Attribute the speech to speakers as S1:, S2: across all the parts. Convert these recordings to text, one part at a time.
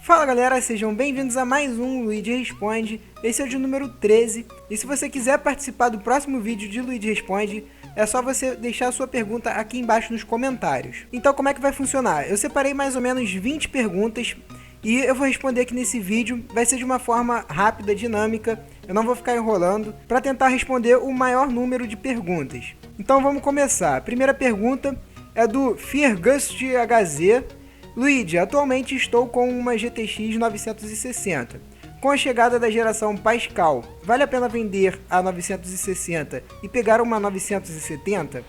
S1: Fala galera, sejam bem-vindos a mais um Luigi Responde. Esse é o de número 13. E se você quiser participar do próximo vídeo de Luigi Responde, é só você deixar a sua pergunta aqui embaixo nos comentários. Então como é que vai funcionar? Eu separei mais ou menos 20 perguntas e eu vou responder aqui nesse vídeo. Vai ser de uma forma rápida, dinâmica, eu não vou ficar enrolando, para tentar responder o maior número de perguntas. Então vamos começar. A primeira pergunta é do Fergust HZ. Luigi, atualmente estou com uma GTX 960. Com a chegada da geração Pascal, vale a pena vender a 960 e pegar uma 970?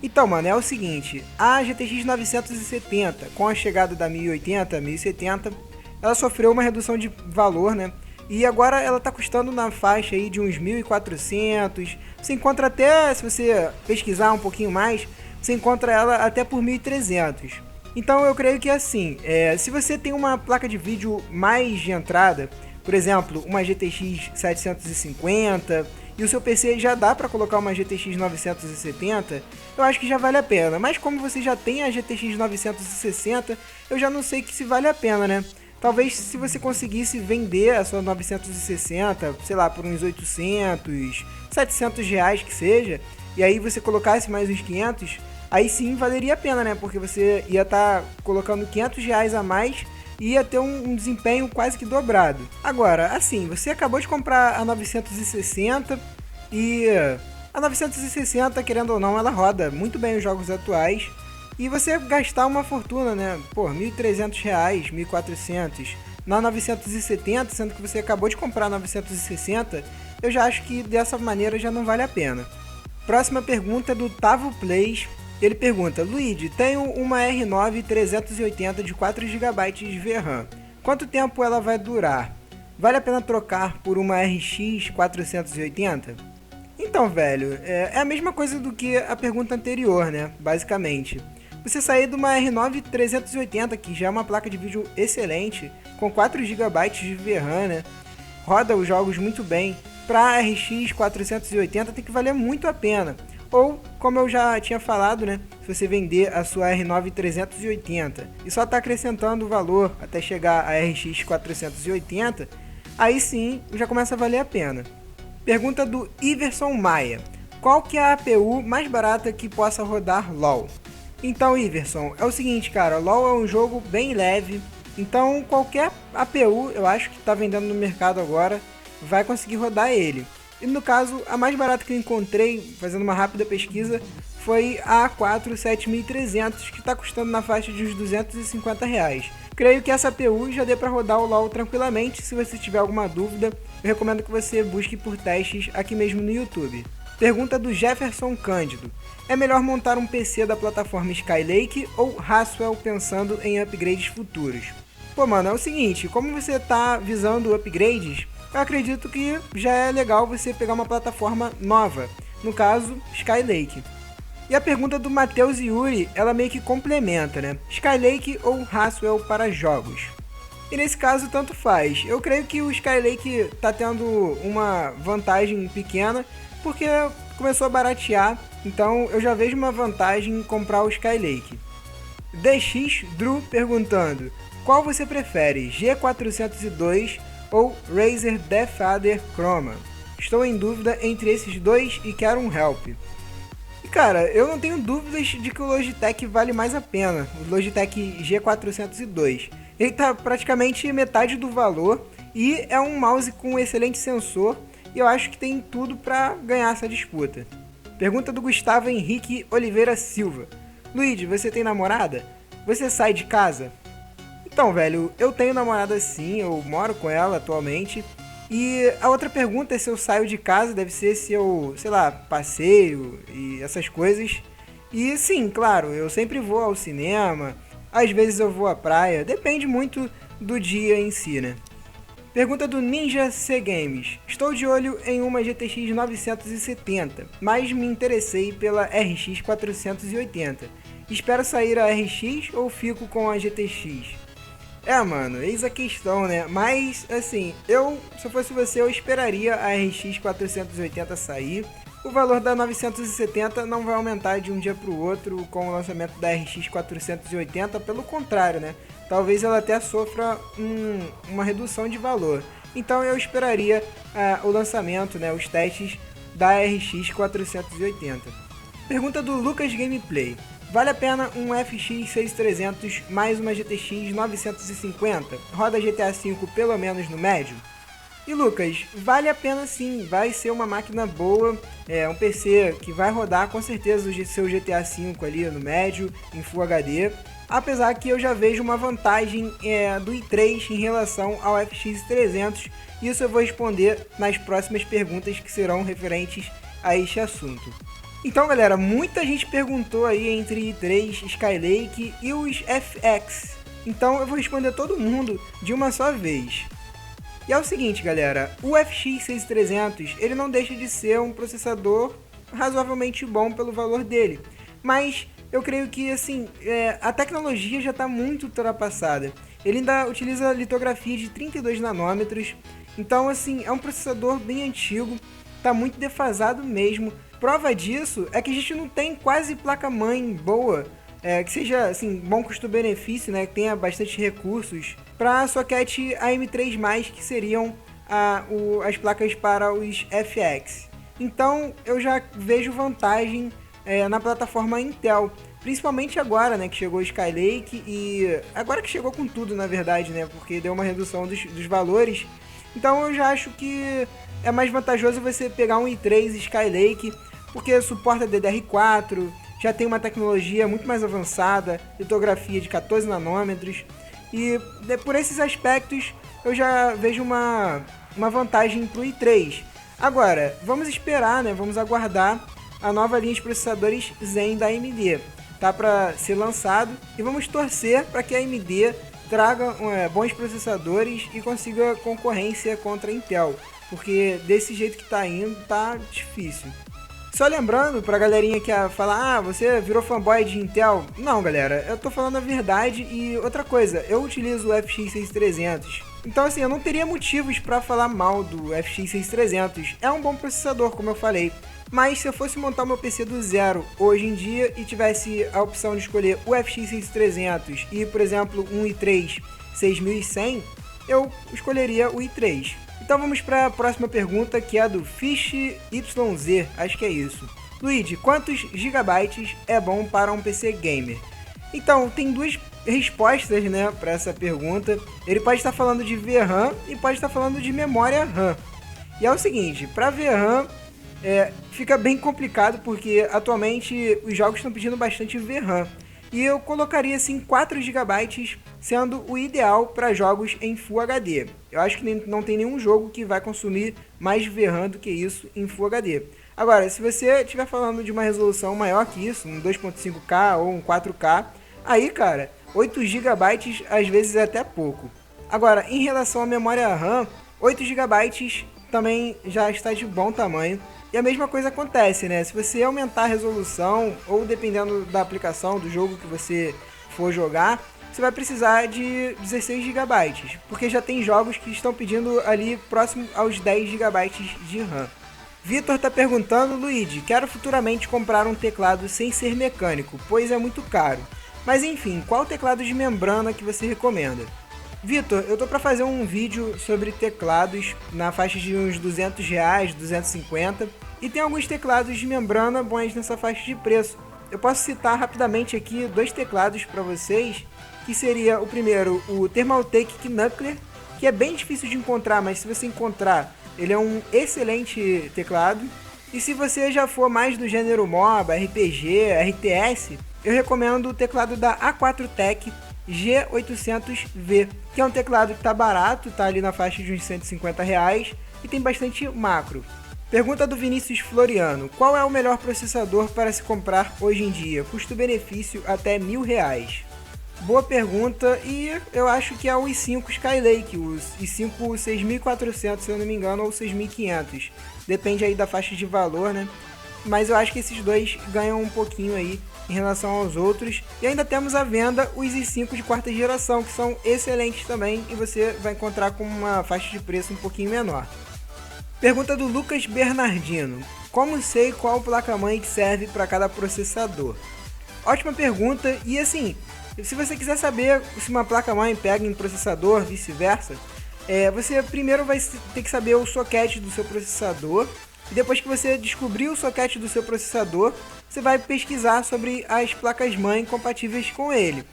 S1: Então, mano, é o seguinte, a GTX 970, com a chegada da 1080, 1070, ela sofreu uma redução de valor, né? E agora ela tá custando na faixa aí de uns 1.400. Você encontra até, se você pesquisar um pouquinho mais, você encontra ela até por 1.300. Então eu creio que assim, se você tem uma placa de vídeo mais de entrada, por exemplo, uma GTX 750, e o seu PC já dá para colocar uma GTX 970, eu acho que já vale a pena. Mas como você já tem a GTX 960, eu já não sei se vale a pena, né? Talvez se você conseguisse vender a sua 960, sei lá, por uns 800, 700 reais que seja, e aí você colocasse mais uns 500, aí sim valeria a pena, né? Porque você ia estar colocando 500 reais a mais e ia ter um desempenho quase que dobrado. Agora, assim, você acabou de comprar a 960 e a 960, querendo ou não, ela roda muito bem os jogos atuais. E você gastar uma fortuna, né? Pô, 1.300 reais, 1.400 na 970, sendo que você acabou de comprar a 960, eu já acho que dessa maneira já não vale a pena. Próxima pergunta é do Tavo Plays. Ele pergunta: Luigi, tenho uma R9 380 de 4 GB de VRAM. Quanto tempo ela vai durar? Vale a pena trocar por uma RX 480? Então, velho, é a mesma coisa do que a pergunta anterior, né? Basicamente. Você sair de uma R9 380, que já é uma placa de vídeo excelente, com 4 GB de VRAM, né? Roda os jogos muito bem. Para a RX 480 tem que valer muito a pena. Ou, como eu já tinha falado, né, se você vender a sua R9 380 e só está acrescentando o valor até chegar a RX 480, aí sim já começa a valer a pena. Pergunta do Iverson Maia: qual que é a APU mais barata que possa rodar LoL? Então, Iverson, é o seguinte, cara, LoL é um jogo bem leve, então qualquer APU, eu acho que está vendendo no mercado agora, vai conseguir rodar ele. E no caso, a mais barata que eu encontrei, fazendo uma rápida pesquisa, foi a A4 7300, que está custando na faixa de uns 250 reais. Creio que essa APU já dê para rodar o LoL tranquilamente. Se você tiver alguma dúvida, eu recomendo que você busque por testes aqui mesmo no YouTube. Pergunta do Jefferson Cândido: é melhor montar um PC da plataforma Skylake ou Haswell pensando em upgrades futuros? Pô, mano, é o seguinte, como você tá visando upgrades, eu acredito que já é legal você pegar uma plataforma nova, no caso, Skylake. E a pergunta do Matheus Yuri, ela meio que complementa, né? Skylake ou Haswell para jogos? E nesse caso, tanto faz. Eu creio que o Skylake tá tendo uma vantagem pequena, porque começou a baratear, então eu já vejo uma vantagem em comprar o Skylake. DX Drew perguntando: qual você prefere, G402 ou Razer Deathadder Chroma? Estou em dúvida entre esses dois e quero um help. E cara, eu não tenho dúvidas de que o Logitech vale mais a pena, o Logitech G402. Ele tá praticamente metade do valor e é um mouse com um excelente sensor, e eu acho que tem tudo para ganhar essa disputa. Pergunta do Gustavo Henrique Oliveira Silva: Luigi, você tem namorada? Você sai de casa? Então, velho, eu tenho namorada sim, eu moro com ela atualmente. E a outra pergunta é se eu saio de casa, deve ser se eu, sei lá, passeio e essas coisas. E sim, claro, eu sempre vou ao cinema, às vezes eu vou à praia, depende muito do dia em si, né? Pergunta do Ninja C Games: estou de olho em uma GTX 970, mas me interessei pela RX 480. Espero sair a RX ou fico com a GTX? Mano, eis a questão, né? Mas, assim, se eu fosse você, eu esperaria a RX 480 sair. O valor da 970 não vai aumentar de um dia para o outro com o lançamento da RX 480, pelo contrário, né? Talvez ela até sofra uma redução de valor. Então eu esperaria o lançamento, né, os testes da RX 480. Pergunta do Lucas Gameplay. Vale a pena um FX 6300 mais uma GTX 950? Roda GTA V pelo menos no médio? E Lucas, vale a pena sim, vai ser uma máquina boa, um PC que vai rodar com certeza o seu GTA V ali no médio, em Full HD, apesar que eu já vejo uma vantagem do i3 em relação ao FX 300, isso eu vou responder nas próximas perguntas que serão referentes a este assunto. Então galera, muita gente perguntou aí entre i3, Skylake e os FX, então eu vou responder todo mundo de uma só vez. E é o seguinte galera, o FX 6300 ele não deixa de ser um processador razoavelmente bom pelo valor dele, mas eu creio que assim, a tecnologia já está muito ultrapassada. Ele ainda utiliza litografia de 32 nanômetros, então assim, é um processador bem antigo, está muito defasado mesmo. Prova disso é que a gente não tem quase placa-mãe boa, que seja assim, bom custo-benefício, né, que tenha bastante recursos para a socket AM3+, que seriam as placas para os FX. Então eu já vejo vantagem na plataforma Intel, principalmente agora, né, que chegou o Skylake e agora que chegou com tudo, na verdade, né, porque deu uma redução dos valores. Então eu já acho que é mais vantajoso você pegar um i3 Skylake, porque suporta DDR4, já tem uma tecnologia muito mais avançada, litografia de 14 nanômetros, e por esses aspectos eu já vejo uma vantagem para o i3. Agora, vamos esperar, né, vamos aguardar a nova linha de processadores Zen da AMD, tá para ser lançado, e vamos torcer para que a AMD traga bons processadores e consiga concorrência contra a Intel, porque desse jeito que tá indo, tá difícil. Só lembrando pra galerinha que fala, você virou fanboy de Intel. Não, galera, eu tô falando a verdade. E outra coisa, eu utilizo o FX 6300. Então assim, eu não teria motivos pra falar mal do FX 6300. É um bom processador, como eu falei. Mas se eu fosse montar o meu PC do zero hoje em dia e tivesse a opção de escolher o FX 6300 e, por exemplo, um i3 6100, eu escolheria o i3. Então vamos para a próxima pergunta, que é a do Fish YZ, acho que é isso. Luigi, quantos gigabytes é bom para um PC gamer? Então, tem duas respostas, né, para essa pergunta. Ele pode estar falando de VRAM e pode estar falando de memória RAM. E é o seguinte, para VRAM fica bem complicado porque atualmente os jogos estão pedindo bastante VRAM. E eu colocaria assim 4 GB sendo o ideal para jogos em Full HD. Eu acho que não tem nenhum jogo que vai consumir mais VRAM do que isso em Full HD. Agora, se você estiver falando de uma resolução maior que isso, um 2.5K ou um 4K, aí cara, 8 GB às vezes é até pouco. Agora, em relação à memória RAM, 8 GB também já está de bom tamanho. E a mesma coisa acontece, né? Se você aumentar a resolução, ou dependendo da aplicação, do jogo que você for jogar, você vai precisar de 16 GB, porque já tem jogos que estão pedindo ali próximo aos 10 GB de RAM. Vitor está perguntando, Luigi, quero futuramente comprar um teclado sem ser mecânico, pois é muito caro. Mas enfim, qual teclado de membrana que você recomenda? Vitor, eu tô para fazer um vídeo sobre teclados na faixa de uns R$200, 250, e tem alguns teclados de membrana bons nessa faixa de preço. Eu posso citar rapidamente aqui 2 teclados para vocês, que seria o primeiro, o Thermaltake Knuckler, que é bem difícil de encontrar, mas se você encontrar, ele é um excelente teclado. E se você já for mais do gênero MOBA, RPG, RTS, eu recomendo o teclado da A4Tech G800V, que é um teclado que tá barato, tá ali na faixa de uns R$150 e tem bastante macro. Pergunta do Vinícius Floriano, qual é o melhor processador para se comprar hoje em dia? Custo-benefício até R$1.000. Boa pergunta, e eu acho que é o i5 Skylake, o i5 6400 se eu não me engano, ou 6500, depende aí da faixa de valor, né? Mas eu acho que esses dois ganham um pouquinho aí em relação aos outros. E ainda temos à venda os i5 de quarta geração, que são excelentes também, e você vai encontrar com uma faixa de preço um pouquinho menor. Pergunta do Lucas Bernardino. Como sei qual placa-mãe que serve para cada processador? Ótima pergunta, e assim, se você quiser saber se uma placa-mãe pega em processador, vice-versa, você primeiro vai ter que saber o socket do seu processador, e depois que você descobrir o socket do seu processador, você vai pesquisar sobre as placas-mãe compatíveis com ele.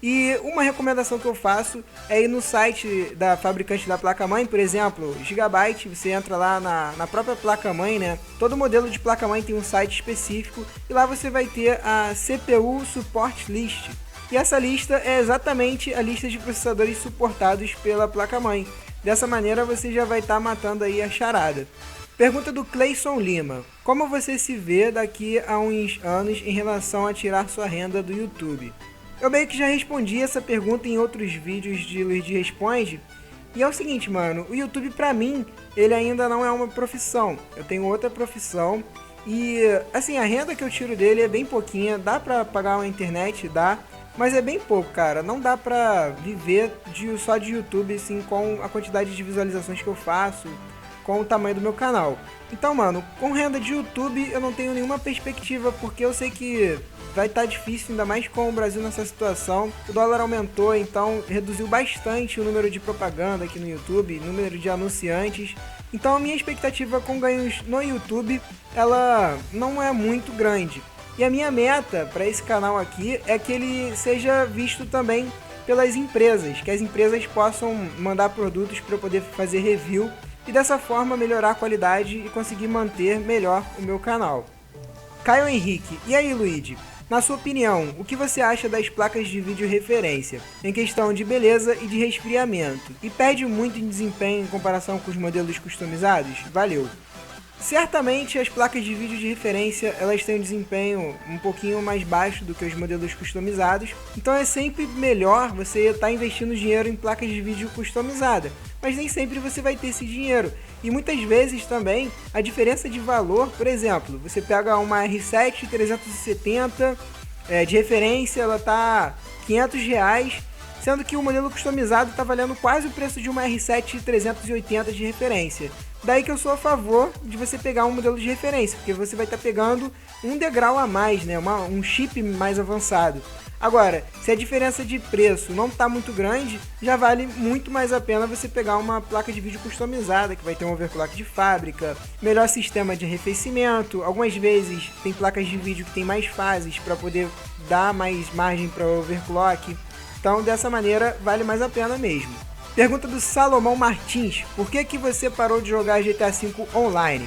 S1: E uma recomendação que eu faço é ir no site da fabricante da placa-mãe, por exemplo, Gigabyte, você entra lá na própria placa-mãe, né? Todo modelo de placa-mãe tem um site específico e lá você vai ter a CPU Support List. E essa lista é exatamente a lista de processadores suportados pela placa-mãe. Dessa maneira você já vai estar matando aí a charada. Pergunta do Cleison Lima. Como você se vê daqui a uns anos em relação a tirar sua renda do YouTube? Eu meio que já respondi essa pergunta em outros vídeos de Luigi Responde. E é o seguinte, mano, o YouTube pra mim, ele ainda não é uma profissão. Eu tenho outra profissão e, assim, a renda que eu tiro dele é bem pouquinha. Dá pra pagar uma internet? Dá. Mas é bem pouco, cara. Não dá pra viver só de YouTube, assim, com a quantidade de visualizações que eu faço, com o tamanho do meu canal. Então, mano, com renda de YouTube eu não tenho nenhuma perspectiva, porque eu sei que vai estar difícil, ainda mais com o Brasil nessa situação. O dólar aumentou, então reduziu bastante o número de propaganda aqui no YouTube, número de anunciantes. Então a minha expectativa com ganhos no YouTube, ela não é muito grande. E a minha meta para esse canal aqui é que ele seja visto também pelas empresas, que as empresas possam mandar produtos para eu poder fazer review e dessa forma melhorar a qualidade e conseguir manter melhor o meu canal. Caio Henrique, e aí Luigi? Na sua opinião, o que você acha das placas de vídeo referência, em questão de beleza e de resfriamento? E perde muito em desempenho em comparação com os modelos customizados? Valeu! Certamente as placas de vídeo de referência elas têm um desempenho um pouquinho mais baixo do que os modelos customizados, então é sempre melhor você estar investindo dinheiro em placas de vídeo customizada, mas nem sempre você vai ter esse dinheiro. E muitas vezes também a diferença de valor, por exemplo, você pega uma R7 370 de referência, ela tá R$ 500, sendo que o modelo customizado está valendo quase o preço de uma R7 380 de referência. Daí que eu sou a favor de você pegar um modelo de referência, porque você vai estar pegando um degrau a mais, né? Um chip mais avançado. Agora, se a diferença de preço não está muito grande, já vale muito mais a pena você pegar uma placa de vídeo customizada, que vai ter um overclock de fábrica, melhor sistema de arrefecimento. Algumas vezes tem placas de vídeo que tem mais fases para poder dar mais margem para overclock. Então, dessa maneira, vale mais a pena mesmo. Pergunta do Salomão Martins. Por que você parou de jogar GTA V Online?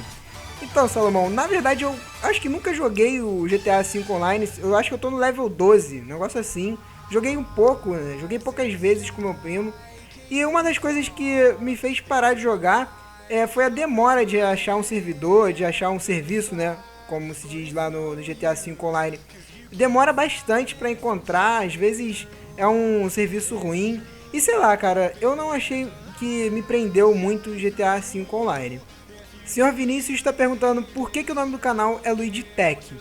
S1: Então, Salomão, na verdade eu acho que nunca joguei o GTA V Online. Eu acho que eu tô no level 12, negócio assim. Joguei um pouco, né? Joguei poucas vezes com meu primo. E uma das coisas que me fez parar de jogar foi a demora de achar um servidor, de achar um serviço, né? Como se diz lá no GTA V Online. Demora bastante para encontrar, às vezes é um serviço ruim. E sei lá, cara, eu não achei que me prendeu muito o GTA V Online. Senhor Vinícius está perguntando por que o nome do canal é Luigi Tech.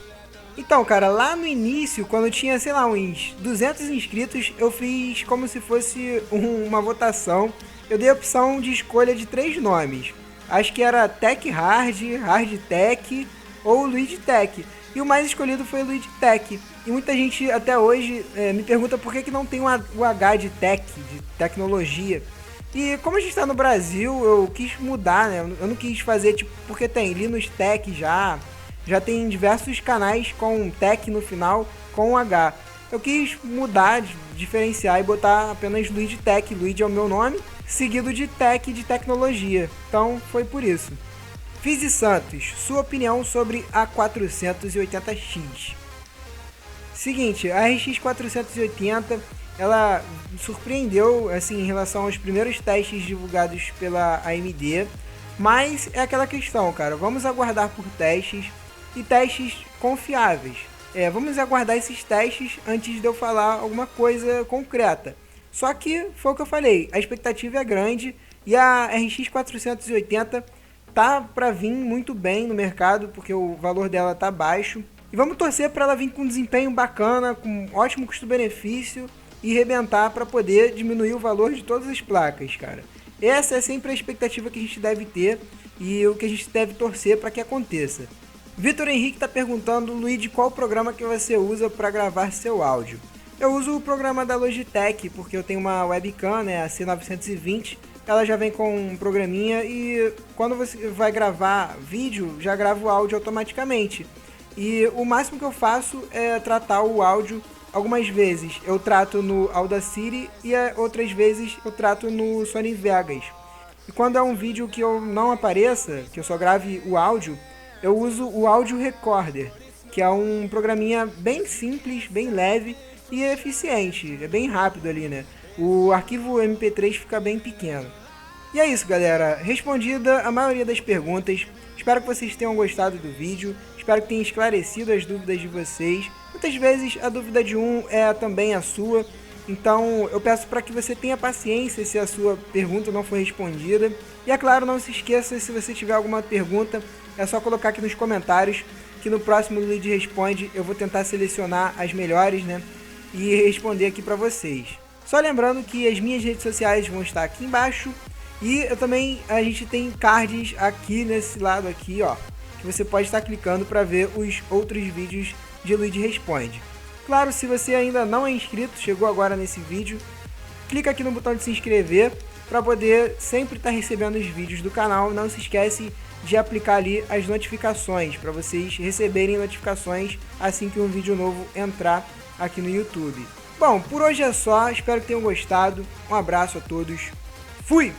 S1: Então, cara, lá no início, quando tinha, sei lá, uns 200 inscritos, eu fiz como se fosse uma votação. Eu dei a opção de escolha de 3 nomes. Acho que era Tech Hard, Hard Tech ou Luigi Tech. E o mais escolhido foi Luigi Tech. E muita gente até hoje me pergunta por que não tem o H de Tech, de tecnologia. E como a gente está no Brasil, eu quis mudar, né? Eu não quis fazer, tipo, porque tem Linux Tech já tem diversos canais com Tech no final, com H. Eu quis mudar, diferenciar e botar apenas Luigi Tech. Luigi é o meu nome, seguido de Tech, de tecnologia. Então, foi por isso. Fizi Santos, sua opinião sobre a 480X. Seguinte, a RX 480... ela surpreendeu assim, em relação aos primeiros testes divulgados pela AMD, mas é aquela questão, cara, vamos aguardar por testes e testes confiáveis. Vamos aguardar esses testes antes de eu falar alguma coisa concreta. Só que foi o que eu falei, a expectativa é grande e a RX 480 tá para vir muito bem no mercado, porque o valor dela tá baixo. E vamos torcer para ela vir com um desempenho bacana, com ótimo custo-benefício e rebentar para poder diminuir o valor de todas as placas, cara. Essa é sempre a expectativa que a gente deve ter. e o que a gente deve torcer para que aconteça. Vitor Henrique está perguntando, Luigi, qual programa que você usa para gravar seu áudio? Eu uso o programa da Logitech, porque eu tenho uma webcam, né, a C920, ela já vem com um programinha e quando você vai gravar vídeo, já grava o áudio automaticamente. E o máximo que eu faço é tratar o áudio. Algumas vezes eu trato no Audacity e outras vezes eu trato no Sony Vegas. E quando é um vídeo que eu não apareça, que eu só grave o áudio, eu uso o Audio Recorder, que é um programinha bem simples, bem leve e eficiente. É bem rápido ali, né? O arquivo MP3 fica bem pequeno. E é isso, galera. Respondida a maioria das perguntas. Espero que vocês tenham gostado do vídeo. Espero que tenha esclarecido as dúvidas de vocês. Muitas vezes a dúvida de um é também a sua. Então eu peço para que você tenha paciência se a sua pergunta não for respondida. E é claro, não se esqueça, se você tiver alguma pergunta, é só colocar aqui nos comentários, que no próximo Luigi Responde eu vou tentar selecionar as melhores, né? E responder aqui para vocês. Só lembrando que as minhas redes sociais vão estar aqui embaixo. E eu também, a gente tem cards aqui nesse lado aqui, ó, que você pode estar clicando para ver os outros vídeos de Luigi Responde. Claro, se você ainda não é inscrito, chegou agora nesse vídeo, clica aqui no botão de se inscrever para poder sempre estar recebendo os vídeos do canal. Não se esquece de aplicar ali as notificações para vocês receberem notificações assim que um vídeo novo entrar aqui no YouTube. Bom, por hoje é só, espero que tenham gostado. Um abraço a todos. Fui!